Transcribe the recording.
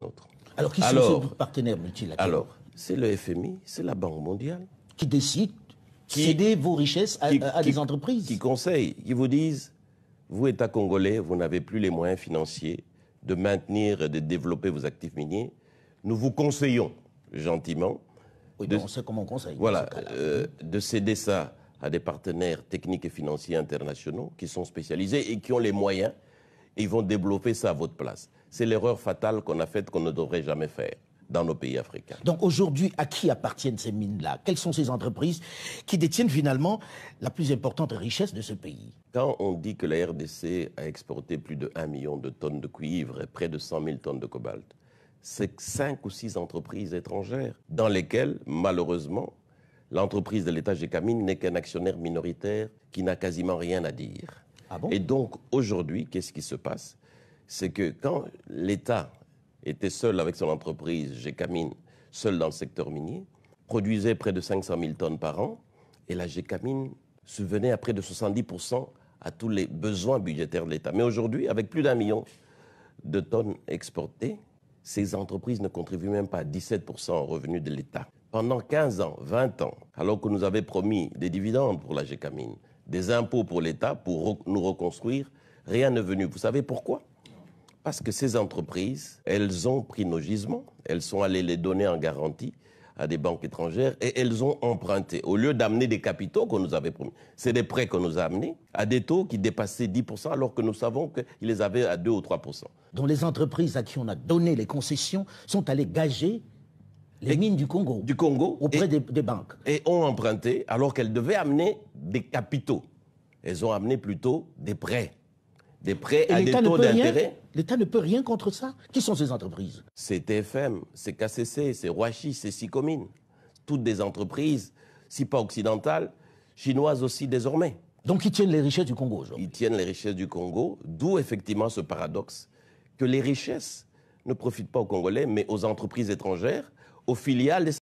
Autre. Alors, qui sont ces partenaires multilatéraux? Alors, c'est le FMI, c'est la Banque mondiale. Qui décide de céder vos richesses à des entreprises? Qui conseillent, qui vous disent, vous, État congolais, vous n'avez plus les moyens financiers de maintenir et de développer vos actifs miniers. Nous vous conseillons gentiment. Oui, on sait comment on conseille. Voilà, de céder ça à des partenaires techniques et financiers internationaux qui sont spécialisés et qui ont les moyens. Et ils vont développer ça à votre place. C'est l'erreur fatale qu'on a faite, qu'on ne devrait jamais faire dans nos pays africains. Donc aujourd'hui, à qui appartiennent ces mines-là? Quelles sont ces entreprises qui détiennent finalement la plus importante richesse de ce pays? Quand on dit que la RDC a exporté plus de 1 million de tonnes de cuivre et près de 100 000 tonnes de cobalt, c'est 5 ou 6 entreprises étrangères dans lesquelles, malheureusement, l'entreprise de l'État Gécamine n'est qu'un actionnaire minoritaire qui n'a quasiment rien à dire. Ah bon? Et donc aujourd'hui, qu'est-ce qui se passe? C'est que quand l'État était seul avec son entreprise Gécamine, seul dans le secteur minier, produisait près de 500 000 tonnes par an, et la Gécamine subvenait à près de 70% à tous les besoins budgétaires de l'État. Mais aujourd'hui, avec plus d'1 million de tonnes exportées, ces entreprises ne contribuent même pas à 17% aux revenus de l'État. Pendant 15 ans, 20 ans, alors que nous avions promis des dividendes pour la Gécamine, des impôts pour l'État pour nous reconstruire, rien n'est venu. Vous savez pourquoi? Parce que ces entreprises, elles ont pris nos gisements, elles sont allées les donner en garantie à des banques étrangères et elles ont emprunté. Au lieu d'amener des capitaux qu'on nous avait promis, c'est des prêts qu'on nous a amenés à des taux qui dépassaient 10% alors que nous savons qu'ils les avaient à 2 ou 3%. Donc les entreprises à qui on a donné les concessions sont allées gager les mines du Congo auprès des banques. Et ont emprunté alors qu'elles devaient amener des capitaux. Elles ont amené plutôt des prêts. Des prêts à des taux d'intérêt. L'État ne peut rien contre ça. Qui sont ces entreprises? C'est TFM, c'est KCC, c'est Roachi, c'est Sicomine. Toutes des entreprises, si pas occidentales, chinoises aussi désormais. Donc ils tiennent les richesses du Congo aujourd'hui? Ils tiennent les richesses du Congo, d'où effectivement ce paradoxe que les richesses ne profitent pas aux Congolais, mais aux entreprises étrangères, aux filiales des